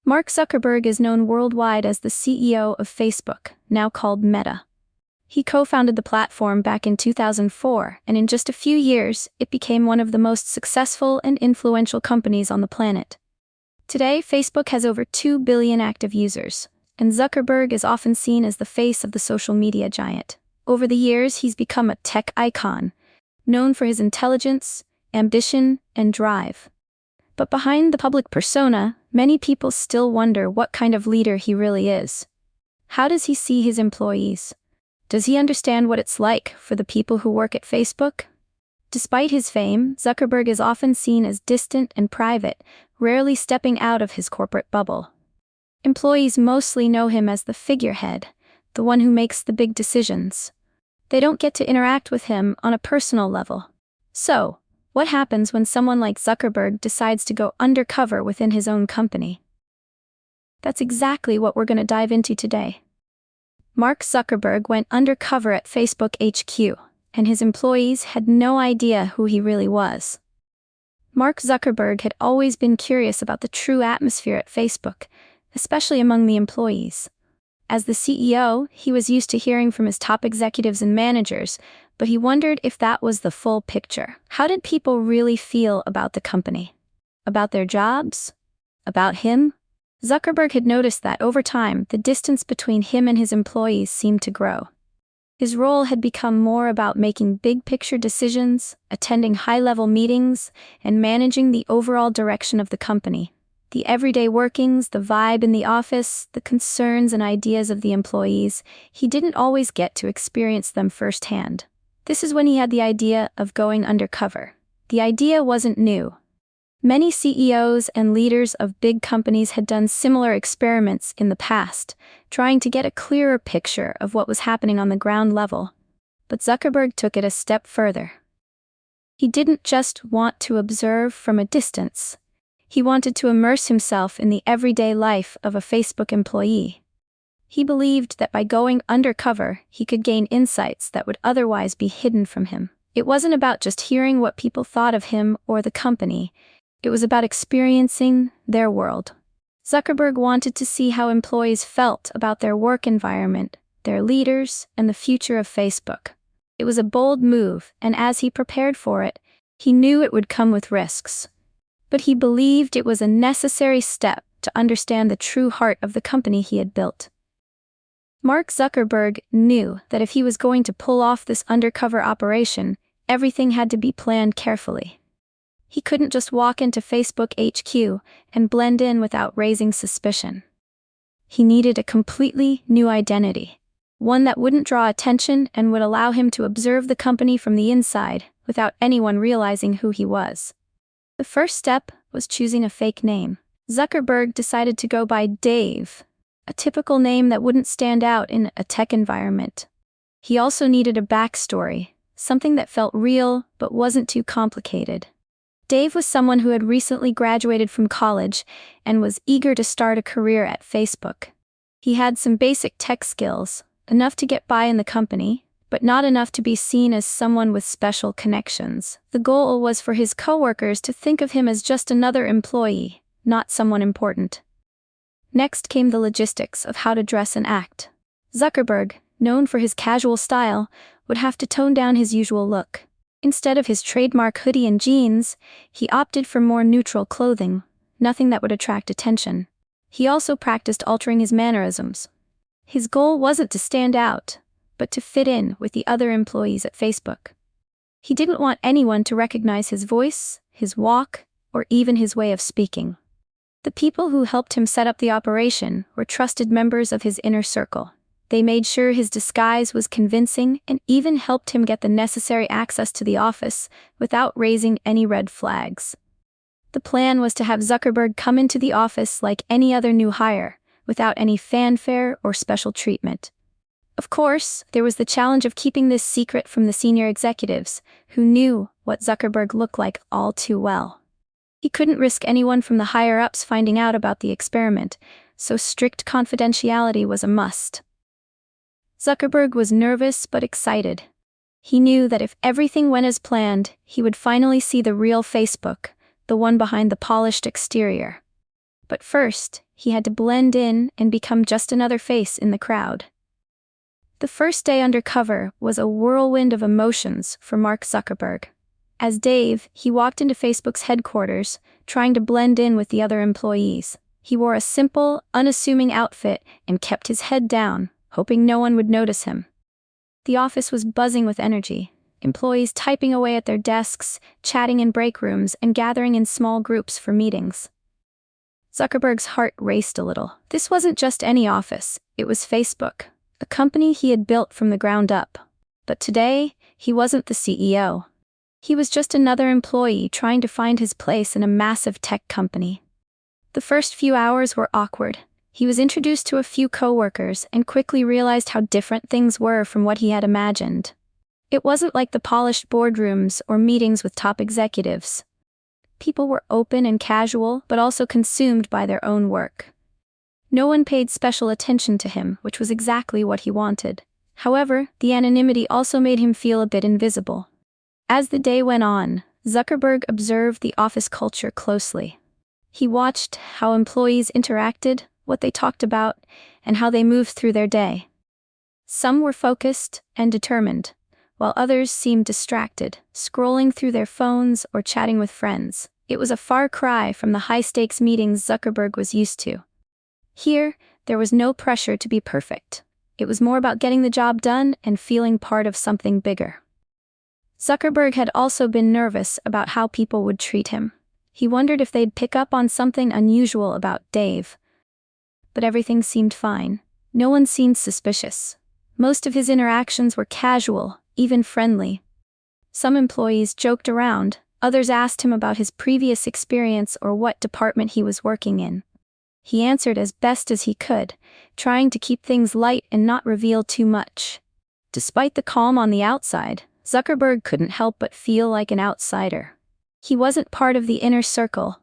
Mark Zuckerberg is known worldwide as the CEO of Facebook, now called Meta. He co-founded the platform back in 2004, and in just a few years, it became one of the most successful and influential companies on the planet. Today, Facebook has over 2 billion active users, and Zuckerberg is often seen as the face of the social media giant. Over the years, he's become a tech icon, known for his intelligence, ambition, and drive. But behind the public persona, many people still wonder what kind of leader he really is. How does he see his employees? Does he understand what it's like for the people who work at Facebook? Despite his fame, Zuckerberg is often seen as distant and private, rarely stepping out of his corporate bubble. Employees mostly know him as the figurehead, the one who makes the big decisions. They don't get to interact with him on a personal level. So, what happens when someone like Zuckerberg decides to go undercover within his own company? That's exactly what we're going to dive into today. Mark Zuckerberg went undercover at Facebook HQ, and his employees had no idea who he really was. Mark Zuckerberg had always been curious about the true atmosphere at Facebook, especially among the employees. As the CEO, he was used to hearing from his top executives and managers, but he wondered if that was the full picture. How did people really feel about the company? About their jobs? About him? Zuckerberg had noticed that over time, the distance between him and his employees seemed to grow. His role had become more about making big-picture decisions, attending high-level meetings, and managing the overall direction of the company. The everyday workings, the vibe in the office, the concerns and ideas of the employees, he didn't always get to experience them firsthand. This is when he had the idea of going undercover. The idea wasn't new. Many CEOs and leaders of big companies had done similar experiments in the past, trying to get a clearer picture of what was happening on the ground level. But Zuckerberg took it a step further. He didn't just want to observe from a distance. He wanted to immerse himself in the everyday life of a Facebook employee. He believed that by going undercover, he could gain insights that would otherwise be hidden from him. It wasn't about just hearing what people thought of him or the company. It was about experiencing their world. Zuckerberg wanted to see how employees felt about their work environment, their leaders, and the future of Facebook. It was a bold move, and as he prepared for it, he knew it would come with risks. But he believed it was a necessary step to understand the true heart of the company he had built. Mark Zuckerberg knew that if he was going to pull off this undercover operation, everything had to be planned carefully. He couldn't just walk into Facebook HQ and blend in without raising suspicion. He needed a completely new identity, one that wouldn't draw attention and would allow him to observe the company from the inside without anyone realizing who he was. The first step was choosing a fake name. Zuckerberg decided to go by Dave, a typical name that wouldn't stand out in a tech environment. He also needed a backstory, something that felt real but wasn't too complicated. Dave was someone who had recently graduated from college and was eager to start a career at Facebook. He had some basic tech skills, enough to get by in the company, but not enough to be seen as someone with special connections. The goal was for his coworkers to think of him as just another employee, not someone important. Next came the logistics of how to dress and act. Zuckerberg, known for his casual style, would have to tone down his usual look. Instead of his trademark hoodie and jeans, he opted for more neutral clothing, nothing that would attract attention. He also practiced altering his mannerisms. His goal wasn't to stand out, but to fit in with the other employees at Facebook. He didn't want anyone to recognize his voice, his walk, or even his way of speaking. The people who helped him set up the operation were trusted members of his inner circle. They made sure his disguise was convincing and even helped him get the necessary access to the office without raising any red flags. The plan was to have Zuckerberg come into the office like any other new hire, without any fanfare or special treatment. Of course, there was the challenge of keeping this secret from the senior executives, who knew what Zuckerberg looked like all too well. He couldn't risk anyone from the higher-ups finding out about the experiment, so strict confidentiality was a must. Zuckerberg was nervous but excited. He knew that if everything went as planned, he would finally see the real Facebook, the one behind the polished exterior. But first, he had to blend in and become just another face in the crowd. The first day undercover was a whirlwind of emotions for Mark Zuckerberg. As Dave, he walked into Facebook's headquarters, trying to blend in with the other employees. He wore a simple, unassuming outfit and kept his head down, hoping no one would notice him. The office was buzzing with energy, employees typing away at their desks, chatting in break rooms, and gathering in small groups for meetings. Zuckerberg's heart raced a little. This wasn't just any office, it was Facebook, a company he had built from the ground up. But today, he wasn't the CEO. He was just another employee trying to find his place in a massive tech company. The first few hours were awkward. He was introduced to a few coworkers and quickly realized how different things were from what he had imagined. It wasn't like the polished boardrooms or meetings with top executives. People were open and casual, but also consumed by their own work. No one paid special attention to him, which was exactly what he wanted. However, the anonymity also made him feel a bit invisible. As the day went on, Zuckerberg observed the office culture closely. He watched how employees interacted, what they talked about, and how they moved through their day. Some were focused and determined, while others seemed distracted, scrolling through their phones or chatting with friends. It was a far cry from the high-stakes meetings Zuckerberg was used to. Here, there was no pressure to be perfect. It was more about getting the job done and feeling part of something bigger. Zuckerberg had also been nervous about how people would treat him. He wondered if they'd pick up on something unusual about Dave. But everything seemed fine. No one seemed suspicious. Most of his interactions were casual, even friendly. Some employees joked around, others asked him about his previous experience or what department he was working in. He answered as best as he could, trying to keep things light and not reveal too much. Despite the calm on the outside, Zuckerberg couldn't help but feel like an outsider. He wasn't part of the inner circle,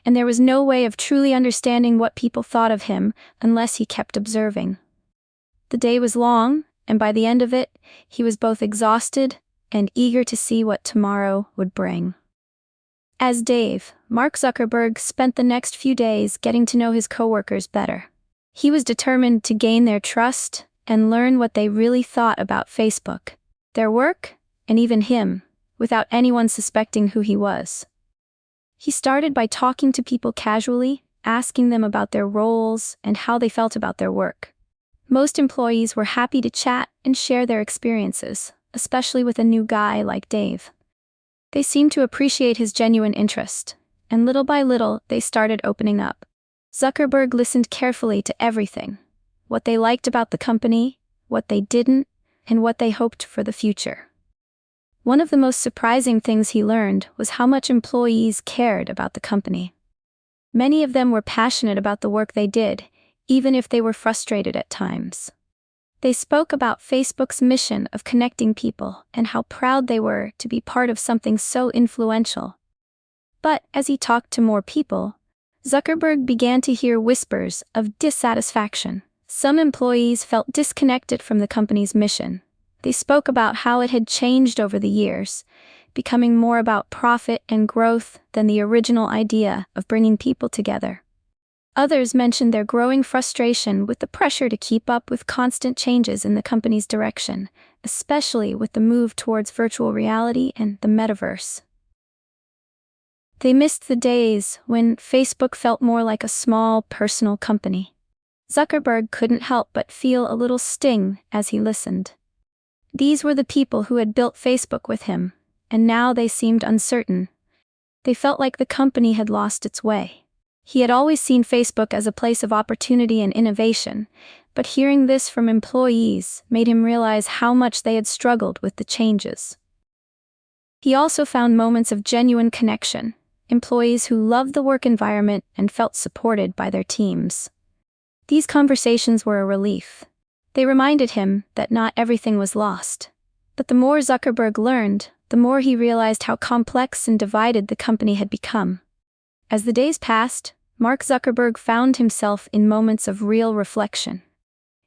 and there was no way of truly understanding what people thought of him unless he kept observing. The day was long, and by the end of it, he was both exhausted and eager to see what tomorrow would bring. As Dave, Mark Zuckerberg spent the next few days getting to know his coworkers better. He was determined to gain their trust and learn what they really thought about Facebook, their work, and even him, without anyone suspecting who he was. He started by talking to people casually, asking them about their roles and how they felt about their work. Most employees were happy to chat and share their experiences, especially with a new guy like Dave. They seemed to appreciate his genuine interest, and little by little they started opening up. Zuckerberg listened carefully to everything: what they liked about the company, what they didn't, and what they hoped for the future. One of the most surprising things he learned was how much employees cared about the company. Many of them were passionate about the work they did, even if they were frustrated at times. They spoke about Facebook's mission of connecting people and how proud they were to be part of something so influential. But as he talked to more people, Zuckerberg began to hear whispers of dissatisfaction. Some employees felt disconnected from the company's mission. They spoke about how it had changed over the years, becoming more about profit and growth than the original idea of bringing people together. Others mentioned their growing frustration with the pressure to keep up with constant changes in the company's direction, especially with the move towards virtual reality and the metaverse. They missed the days when Facebook felt more like a small, personal company. Zuckerberg couldn't help but feel a little sting as he listened. These were the people who had built Facebook with him, and now they seemed uncertain. They felt like the company had lost its way. He had always seen Facebook as a place of opportunity and innovation, but hearing this from employees made him realize how much they had struggled with the changes. He also found moments of genuine connection, employees who loved the work environment and felt supported by their teams. These conversations were a relief. They reminded him that not everything was lost. But the more Zuckerberg learned, the more he realized how complex and divided the company had become. As the days passed, Mark Zuckerberg found himself in moments of real reflection.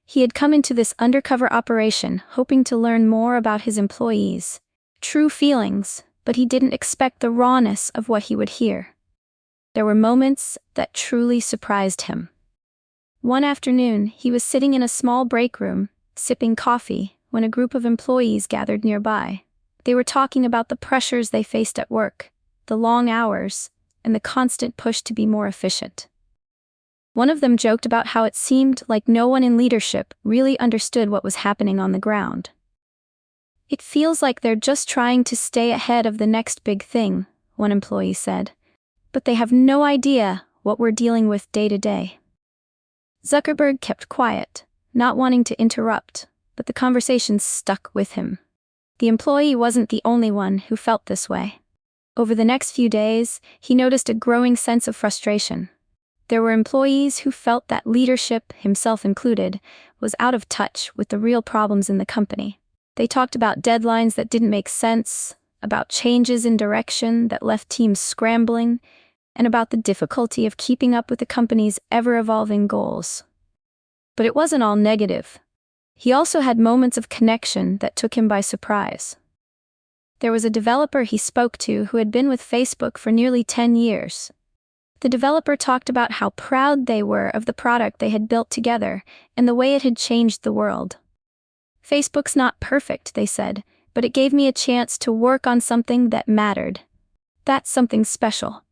He had come into this undercover operation hoping to learn more about his employees, true feelings, but he didn't expect the rawness of what he would hear. There were moments that truly surprised him. One afternoon, he was sitting in a small break room, sipping coffee, when a group of employees gathered nearby. They were talking about the pressures they faced at work, the long hours, and the constant push to be more efficient. One of them joked about how it seemed like no one in leadership really understood what was happening on the ground. "It feels like they're just trying to stay ahead of the next big thing," one employee said. "But they have no idea what we're dealing with day to day." Zuckerberg kept quiet, not wanting to interrupt, but the conversation stuck with him. The employee wasn't the only one who felt this way. Over the next few days, he noticed a growing sense of frustration. There were employees who felt that leadership, himself included, was out of touch with the real problems in the company. They talked about deadlines that didn't make sense, about changes in direction that left teams scrambling, and about the difficulty of keeping up with the company's ever-evolving goals. But it wasn't all negative. He also had moments of connection that took him by surprise. There was a developer he spoke to who had been with Facebook for nearly 10 years. The developer talked about how proud they were of the product they had built together and the way it had changed the world. "Facebook's not perfect," they said, "but it gave me a chance to work on something that mattered. That's something special."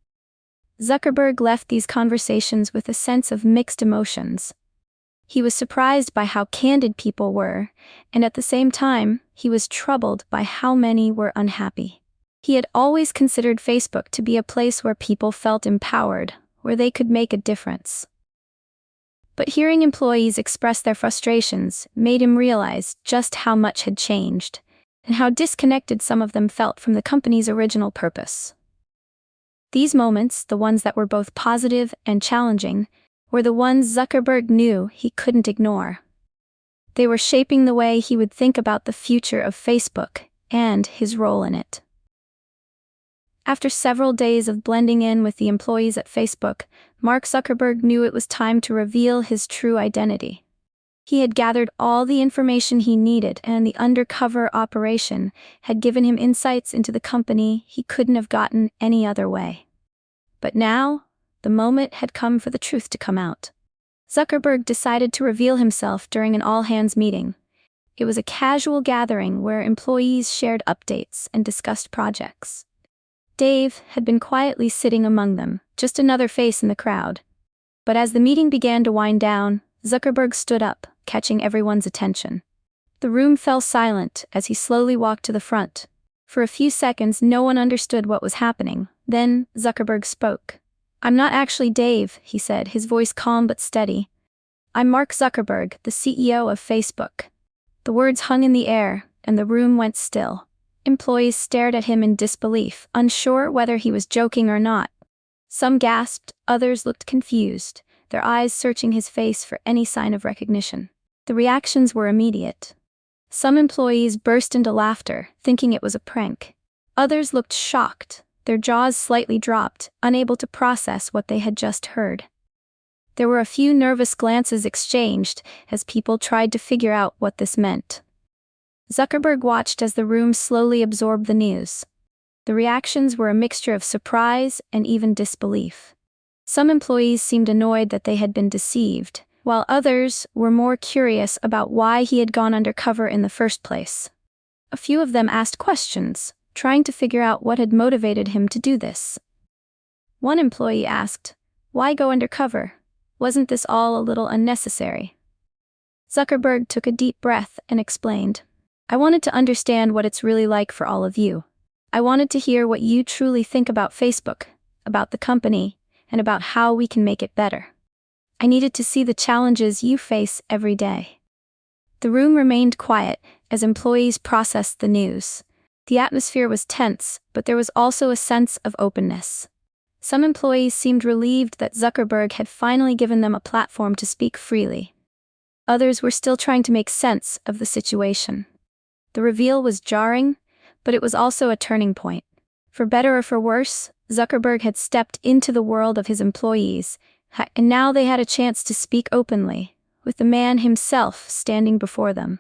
Zuckerberg left these conversations with a sense of mixed emotions. He was surprised by how candid people were, and at the same time, he was troubled by how many were unhappy. He had always considered Facebook to be a place where people felt empowered, where they could make a difference. But hearing employees express their frustrations made him realize just how much had changed, and how disconnected some of them felt from the company's original purpose. These moments, the ones that were both positive and challenging, were the ones Zuckerberg knew he couldn't ignore. They were shaping the way he would think about the future of Facebook and his role in it. After several days of blending in with the employees at Facebook, Mark Zuckerberg knew it was time to reveal his true identity. He had gathered all the information he needed, and the undercover operation had given him insights into the company he couldn't have gotten any other way. But now, the moment had come for the truth to come out. Zuckerberg decided to reveal himself during an all-hands meeting. It was a casual gathering where employees shared updates and discussed projects. Dave had been quietly sitting among them, just another face in the crowd. But as the meeting began to wind down, Zuckerberg stood up, catching everyone's attention. The room fell silent as he slowly walked to the front. For a few seconds, no one understood what was happening. Then, Zuckerberg spoke. "I'm not actually Dave," he said, his voice calm but steady. "I'm Mark Zuckerberg, the CEO of Facebook." The words hung in the air, and the room went still. Employees stared at him in disbelief, unsure whether he was joking or not. Some gasped, others looked confused, their eyes searching his face for any sign of recognition. The reactions were immediate. Some employees burst into laughter, thinking it was a prank. Others looked shocked, their jaws slightly dropped, unable to process what they had just heard. There were a few nervous glances exchanged as people tried to figure out what this meant. Zuckerberg watched as the room slowly absorbed the news. The reactions were a mixture of surprise and even disbelief. Some employees seemed annoyed that they had been deceived, while others were more curious about why he had gone undercover in the first place. A few of them asked questions, trying to figure out what had motivated him to do this. One employee asked, "Why go undercover? Wasn't this all a little unnecessary?" Zuckerberg took a deep breath and explained, "I wanted to understand what it's really like for all of you. I wanted to hear what you truly think about Facebook, about the company, and about how we can make it better. I needed to see the challenges you face every day." The room remained quiet as employees processed the news. The atmosphere was tense, but there was also a sense of openness. Some employees seemed relieved that Zuckerberg had finally given them a platform to speak freely. Others were still trying to make sense of the situation. The reveal was jarring, but it was also a turning point. For better or for worse, Zuckerberg had stepped into the world of his employees, and now they had a chance to speak openly, with the man himself standing before them.